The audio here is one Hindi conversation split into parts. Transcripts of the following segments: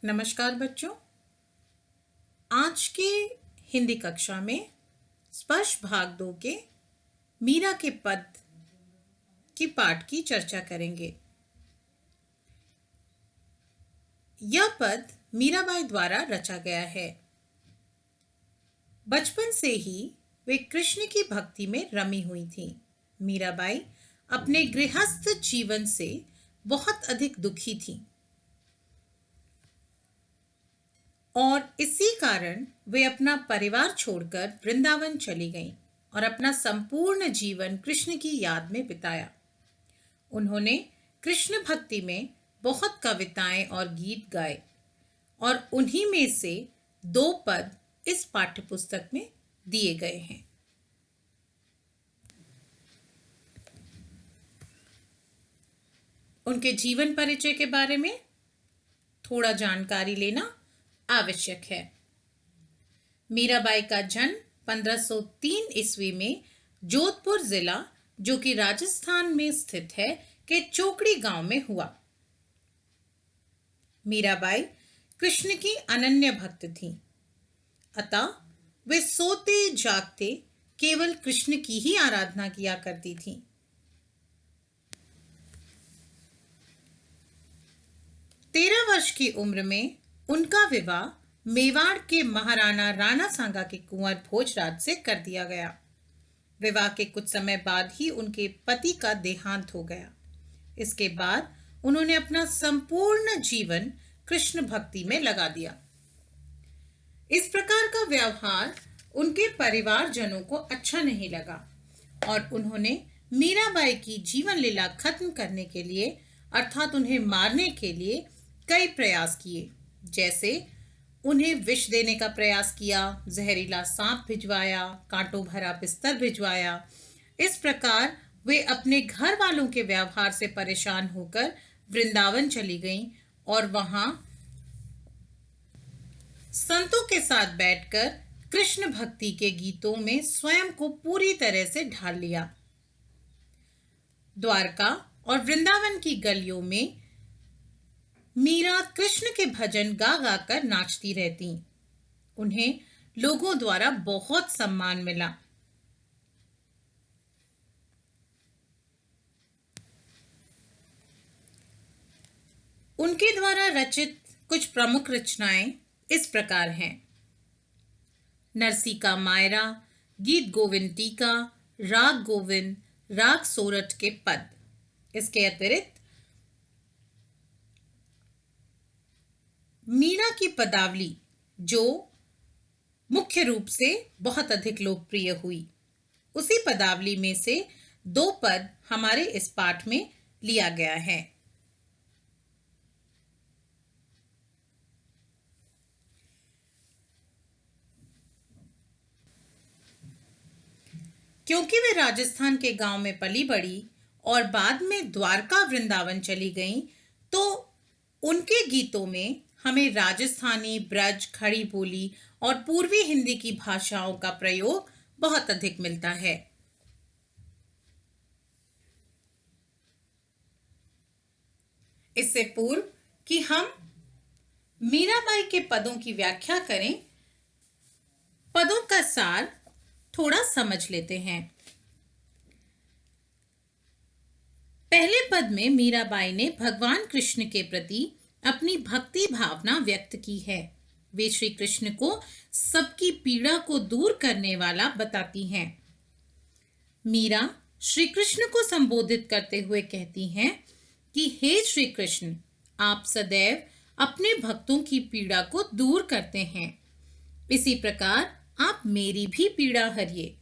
नमस्कार बच्चों। आज के हिंदी कक्षा में स्पर्श भाग 2 के मीरा के पद की पाठ की चर्चा करेंगे। यह पद मीराबाई द्वारा रचा गया है। बचपन से ही वे कृष्ण की भक्ति में रमी हुई थीं। मीराबाई अपने गृहस्थ जीवन से बहुत अधिक दुखी थीं और इसी कारण वे अपना परिवार छोड़कर वृंदावन चली गईं और अपना संपूर्ण जीवन कृष्ण की याद में बिताया। उन्होंने कृष्ण भक्ति में बहुत कविताएं और गीत गाए और उन्हीं में से 2 पद इस पाठ्यपुस्तक में दिए गए हैं। उनके जीवन परिचय के बारे में थोड़ा जानकारी लेना आवश्यक है। मीराबाई का जन्म 1503 ईस्वी में जोधपुर जिला, जो कि राजस्थान में स्थित है, के चोकड़ी गांव में हुआ। मीराबाई कृष्ण की अनन्य भक्त थीं, अतः वे सोते जागते केवल कृष्ण की ही आराधना किया करती थीं। 13 वर्ष की उम्र में उनका विवाह मेवाड़ के महाराणा राणा सांगा के कुंवर भोजराज से कर दिया गया। विवाह के कुछ समय बाद ही उनके पति का देहांत हो गया। इसके बाद उन्होंने अपना संपूर्ण जीवन कृष्ण भक्ति में लगा दिया। इस प्रकार का व्यवहार उनके परिवारजनों को अच्छा नहीं लगा और उन्होंने मीराबाई की जीवन लीला खत्म करने के लिए, अर्थात उन्हें मारने के लिए कई प्रयास किए। जैसे उन्हें विष देने का प्रयास किया, जहरीला सांप भिजवाया, कांटों भरा बिस्तर भिजवाया। इस प्रकार वे अपने घर वालों के व्यवहार से परेशान होकर वृंदावन चली गईं और वहां संतों के साथ बैठकर कृष्ण भक्ति के गीतों में स्वयं को पूरी तरह से ढाल लिया। द्वारका और वृंदावन की गलियों में मीरा कृष्ण के भजन गा गा कर नाचती रहती। उन्हें लोगों द्वारा बहुत सम्मान मिला। उनके द्वारा रचित कुछ प्रमुख रचनाएं इस प्रकार हैं: नरसी का मायरा, गीत गोविंद टीका, राग गोविंद, राग सोरठ के पद। इसके अतिरिक्त मीरा की पदावली, जो मुख्य रूप से बहुत अधिक लोकप्रिय हुई, उसी पदावली में से 2 पद हमारे इस पाठ में लिया गया है। क्योंकि वे राजस्थान के गांव में पली बड़ी और बाद में द्वारका वृंदावन चली गईं, तो उनके गीतों में हमें राजस्थानी, ब्रज, खड़ी बोली और पूर्वी हिंदी की भाषाओं का प्रयोग बहुत अधिक मिलता है। इससे पूर्व कि हम मीराबाई के पदों की व्याख्या करें, पदों का सार थोड़ा समझ लेते हैं। पहले पद में मीराबाई ने भगवान कृष्ण के प्रति अपनी भक्ति भावना व्यक्त की है। वे श्री कृष्ण को सबकी पीड़ा को दूर करने वाला बताती हैं। मीरा श्री कृष्ण को संबोधित करते हुए कहती हैं कि हे श्री कृष्ण, आप सदैव अपने भक्तों की पीड़ा को दूर करते हैं, इसी प्रकार आप मेरी भी पीड़ा हरिए।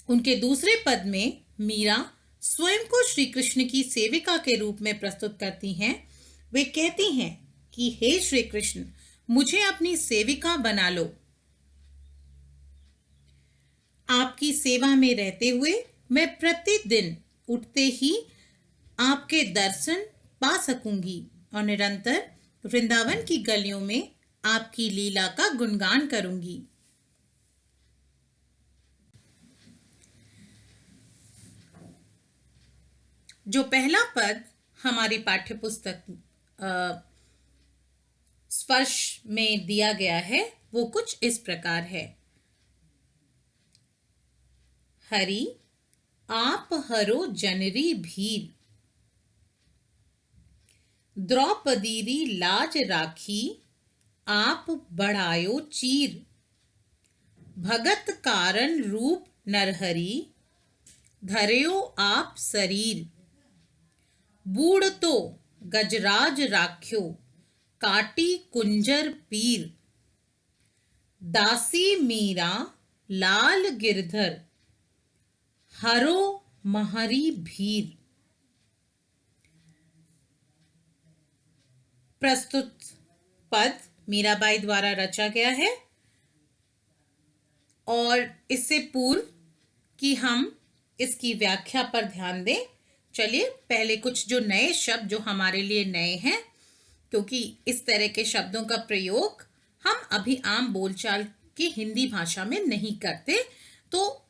उनके दूसरे पद में मीरा स्वयं को श्री कृष्ण की सेविका के रूप में प्रस्तुत करती हैं। वे कहती हैं कि हे श्री कृष्ण, मुझे अपनी सेविका बना लो। आपकी सेवा में रहते हुए मैं प्रतिदिन उठते ही आपके दर्शन पा सकूंगी और निरंतर वृंदावन की गलियों में आपकी लीला का गुणगान करूंगी। जो पहला पद हमारी पाठ्यपुस्तक स्पर्श में दिया गया है वो कुछ इस प्रकार है। हरि आप हरो जनरी भीर, द्रौपदीरी लाज राखी, आप बढ़ायो चीर, भगत कारण रूप नरहरि, धर्यो आप शरीर, बूढ़ तो गजराज राख्यो, काटी कुंजर पीर, दासी मीरा लाल गिरधर, हरो महरी भीर। प्रस्तुत पद मीराबाई द्वारा रचा गया है और इससे पूर्व कि हम इसकी व्याख्या पर ध्यान दें, चलिए पहले कुछ जो नए शब्द जो हमारे लिए नए हैं, क्योंकि इस तरह के शब्दों का प्रयोग हम अभी आम बोलचाल की हिंदी भाषा में नहीं करते, तो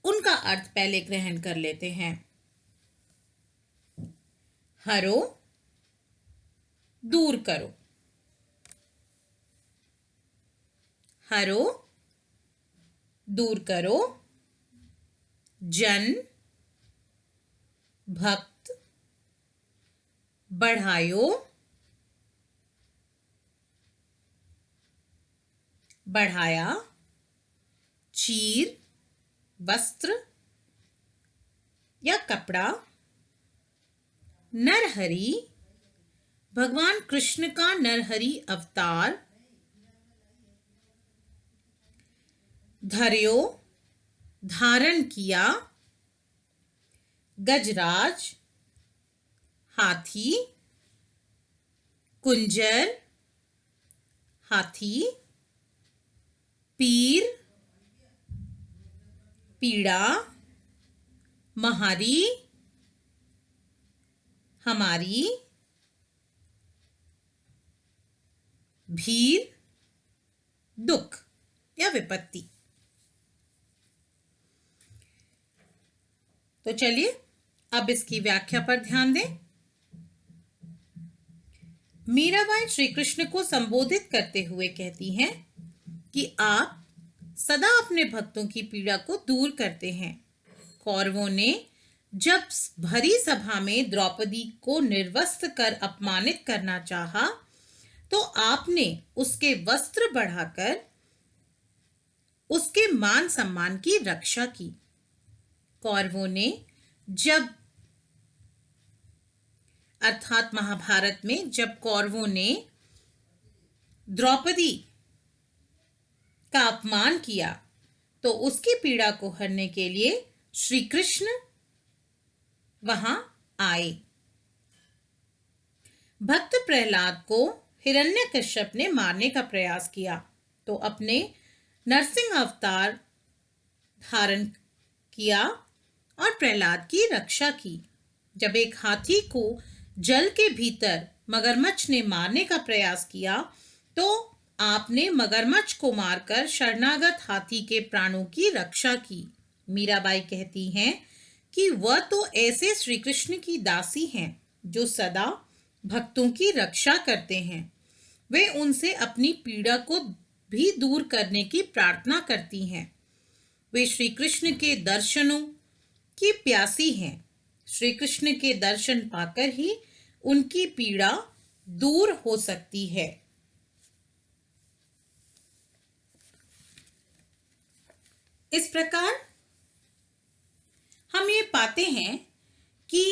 उनका अर्थ पहले ग्रहण कर लेते हैं। हरो दूर करो, हरो दूर करो, जन भक्त बढ़ायो बढ़ाया, चीर वस्त्र या कपड़ा, नरहरि भगवान कृष्ण का नरहरि अवतार, धर्यो धारण किया, गजराज हाथी, कुंजर हाथी, पीर पीड़ा, महारी हमारी, भीर दुख या विपत्ति। तो चलिए अब इसकी व्याख्या पर ध्यान दें। मीराबाई श्री कृष्ण को संबोधित करते हुए कहती हैं कि आप सदा अपने भक्तों की पीड़ा को दूर करते हैं। कौरवों ने जब भरी सभा में द्रौपदी को निर्वस्त्र कर अपमानित करना चाहा, तो आपने उसके वस्त्र बढ़ाकर उसके मान सम्मान की रक्षा की। कौरवों ने जब अर्थात महाभारत में जब कौरवों ने द्रौपदी का अपमान किया, तो उसकी पीड़ा को हरने के लिए श्री कृष्ण वहां आए। भक्त प्रहलाद को हिरण्यकश्यप ने मारने का प्रयास किया, तो अपने नरसिंह अवतार धारण किया और प्रहलाद की रक्षा की। जब एक हाथी को जल के भीतर मगरमच्छ ने मारने का प्रयास किया, तो आपने मगरमच्छ को मारकर शरणागत हाथी के प्राणों की रक्षा की। मीराबाई कहती हैं कि वह तो ऐसे श्री कृष्ण की दासी हैं जो सदा भक्तों की रक्षा करते हैं। वे उनसे अपनी पीड़ा को भी दूर करने की प्रार्थना करती हैं। वे श्री कृष्ण के दर्शनों की प्यासी हैं। श्री कृष्ण के दर्शन पाकर ही उनकी पीड़ा दूर हो सकती है। इस प्रकार हम ये पाते हैं कि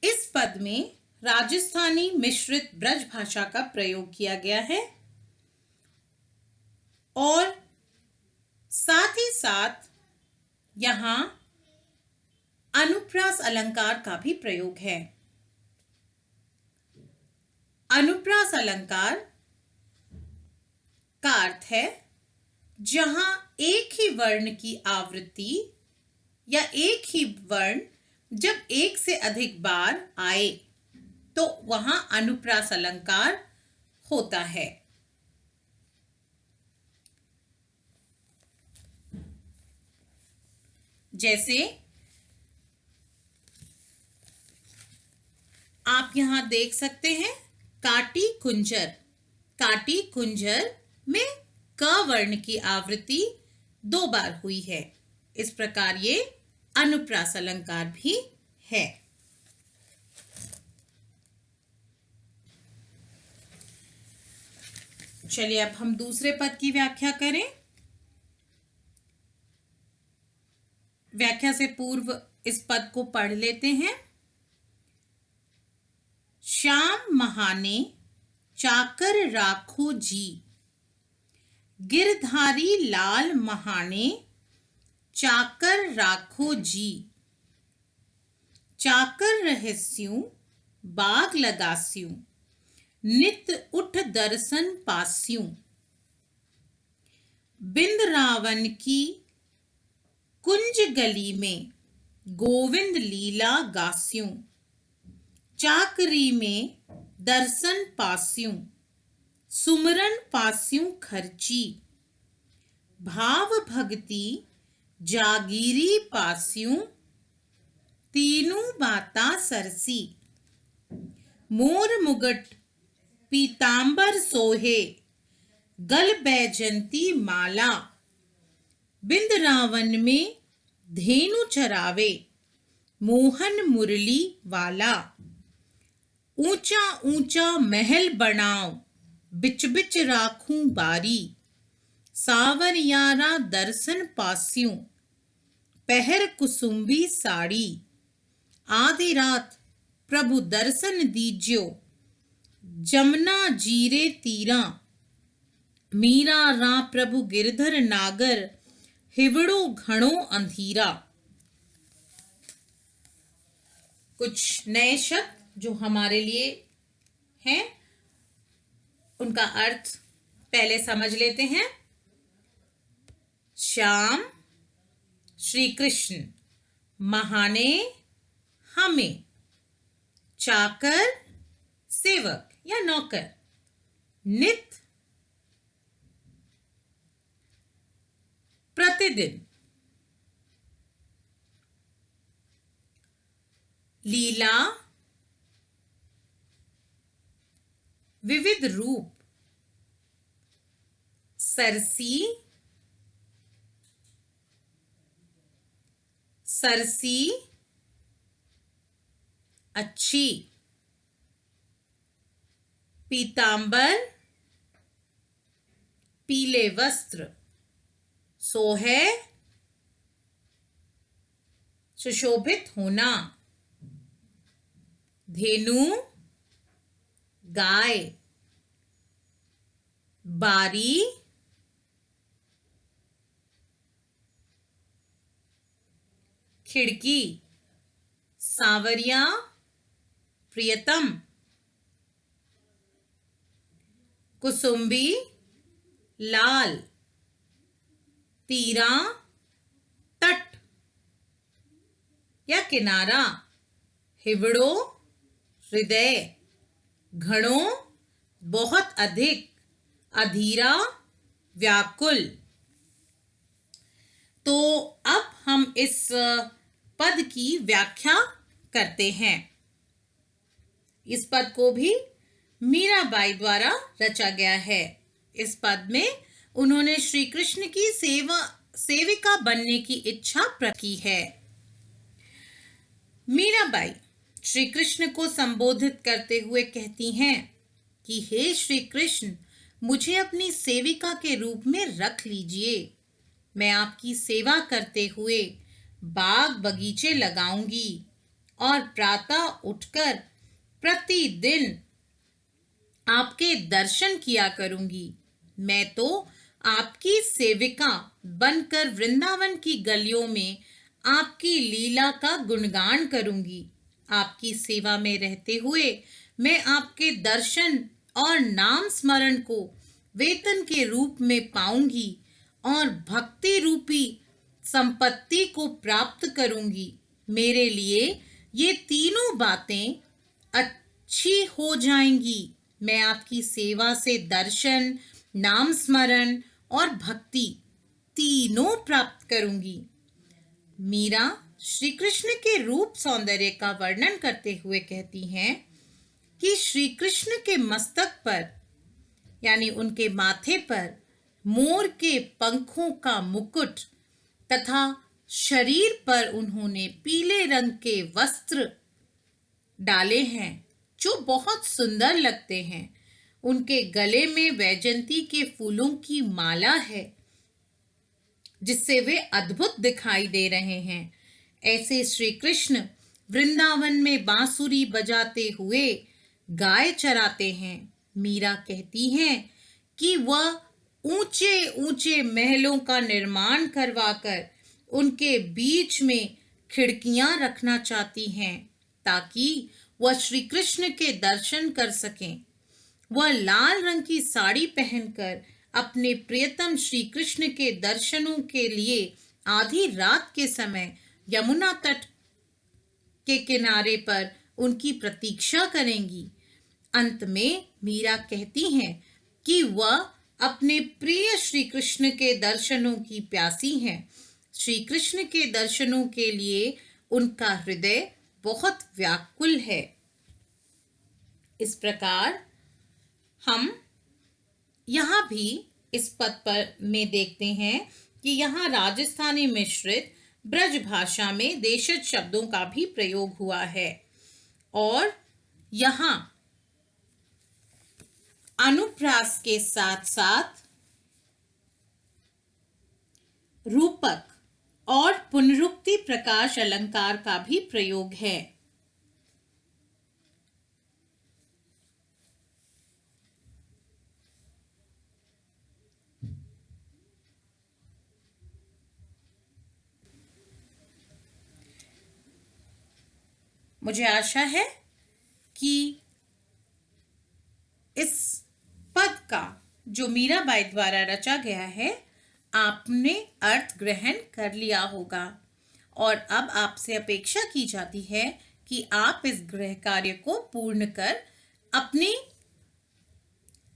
इस पद में राजस्थानी मिश्रित ब्रज भाषा का प्रयोग किया गया है और साथ ही साथ यहां अनुप्रास अलंकार का भी प्रयोग है। अनुप्रास अलंकार का अर्थ है जहां एक ही वर्ण की आवृत्ति या एक ही वर्ण जब एक से अधिक बार आए तो वहां अनुप्रास अलंकार होता है। जैसे आप यहां देख सकते हैं, काटी कुंजर। काटी कुंजर में क वर्ण की आवृत्ति 2 बार हुई है। इस प्रकार ये अनुप्रास अलंकार भी है। चलिए अब हम दूसरे पद की व्याख्या करें। व्याख्या से पूर्व इस पद को पढ़ लेते हैं। श्याम महाने चाकर राखो जी, गिरधारी लाल महाने चाकर राखो जी। चाकर रहस्यूं बाग लगास्यूं, नित उठ दर्शन पास्यूं। बिंद रावण की कुंज गली में गोविंद लीला गास्यूं। चाकरी में दर्शन पास्यूं, सुमरन पास्यूं खर्ची। भाव भक्ति जागीरी पास्यूं, तीनों बाता सरसी। मोर मुगट पीतांबर सोहे, गल बैजंती माला। बिंद रावन में धेनु चरावे, मोहन मुरली वाला। ऊंचा ऊंचा महल बनाओ, बिच बिच राखूं बारी। सावरियारा दर्शन पास्यूं, पहर कुसुम्बी साड़ी। आधी रात प्रभु दर्शन दीज्यो, जमुना जीरे तीरा। मीरा रा प्रभु गिरधर नागर, हिवड़ो घणो अंधीरा। कुछ नए शब्द जो हमारे लिए हैं, उनका अर्थ पहले समझ लेते हैं। श्याम श्री कृष्ण, महाने हमें, चाकर सेवक या नौकर, नित प्रतिदिन, लीला विविध रूप, सरसी सरसी अच्छी। पीतांबर पीले वस्त्र। सोहे सुशोभित होना। धेनु गाय। बारी खिड़की। सांवरिया प्रियतम। कुसुम्बी लाल। तीरा तट या किनारा। हिवड़ो हृदय। घणो बहुत अधिक। अधीरा व्याकुल। तो अब हम इस पद की व्याख्या करते हैं। इस पद को भी मीराबाई द्वारा रचा गया है। इस पद में उन्होंने श्री कृष्ण की सेविका बनने की इच्छा प्रकट की है। मीराबाई श्री कृष्ण को संबोधित करते हुए कहती हैं कि हे श्री कृष्ण, मुझे अपनी सेविका के रूप में रख लीजिए। मैं आपकी सेवा करते हुए बाग बगीचे लगाऊंगी और प्रातः उठकर प्रतिदिन आपके दर्शन किया करूंगी। मैं तो आपकी सेविका बनकर वृंदावन की गलियों में आपकी लीला का गुणगान करूंगी। आपकी सेवा में रहते हुए मैं आपके दर्शन और नाम स्मरण को वेतन के रूप में पाऊंगी और भक्ति रूपी संपत्ति को प्राप्त करूंगी। मेरे लिए ये तीनों बातें अच्छी हो जाएंगी। मैं आपकी सेवा से दर्शन, नाम स्मरण और भक्ति तीनों प्राप्त करूंगी। मीरा श्री कृष्ण के रूप सौंदर्य का वर्णन करते हुए कहती हैं कि श्री कृष्ण के मस्तक पर यानी उनके माथे पर मोर के पंखों का मुकुट तथा शरीर पर उन्होंने पीले रंग के वस्त्र डाले हैं जो बहुत सुंदर लगते हैं। उनके गले में वैजंती के फूलों की माला है जिससे वे अद्भुत दिखाई दे रहे हैं। ऐसे श्री कृष्ण वृंदावन में बांसुरी बजाते हुए गाय चराते हैं। मीरा कहती हैं कि वह ऊंचे ऊंचे महलों का निर्माण करवाकर उनके बीच में खिड़कियां रखना चाहती हैं ताकि वह श्री कृष्ण के दर्शन कर सकें। वह लाल रंग की साड़ी पहनकर अपने प्रियतम श्री कृष्ण के दर्शनों के लिए आधी रात के समय यमुना तट के किनारे पर उनकी प्रतीक्षा करेंगी। अंत में मीरा कहती हैं कि वह अपने प्रिय श्री कृष्ण के दर्शनों की प्यासी हैं। श्री कृष्ण के दर्शनों के लिए उनका हृदय बहुत व्याकुल है। इस प्रकार हम यहाँ भी इस पद पर में देखते हैं कि यहाँ राजस्थानी मिश्रित ब्रज भाषा में देशज शब्दों का भी प्रयोग हुआ है और यहाँ अनुप्रास के साथ साथ रूपक और पुनरुक्ति प्रकाश अलंकार का भी प्रयोग है। मुझे आशा है कि इस पद का जो मीराबाई द्वारा रचा गया है आपने अर्थ ग्रहण कर लिया होगा और अब आपसे अपेक्षा की जाती है कि आप इस गृह कार्य को पूर्ण कर अपने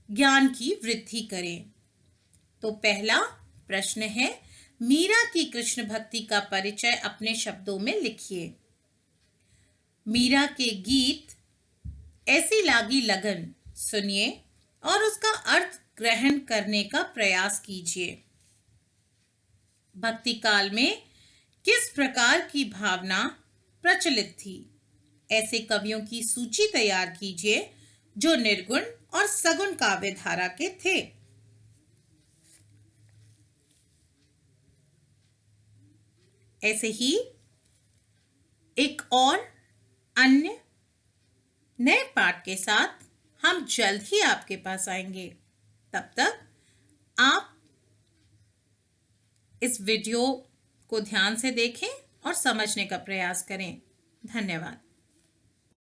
ज्ञान की वृद्धि करें। तो पहला प्रश्न है, मीरा की कृष्ण भक्ति का परिचय अपने शब्दों में लिखिए। मीरा के गीत ऐसी लागी लगन सुनिए और उसका अर्थ ग्रहण करने का प्रयास कीजिए। भक्ति काल में किस प्रकार की भावना प्रचलित थी? ऐसे कवियों की सूची तैयार कीजिए जो निर्गुण और सगुण काव्य धारा के थे। ऐसे ही एक और अन्य नए पाठ के साथ हम जल्द ही आपके पास आएंगे। तब तक आप इस वीडियो को ध्यान से देखें और समझने का प्रयास करें। धन्यवाद।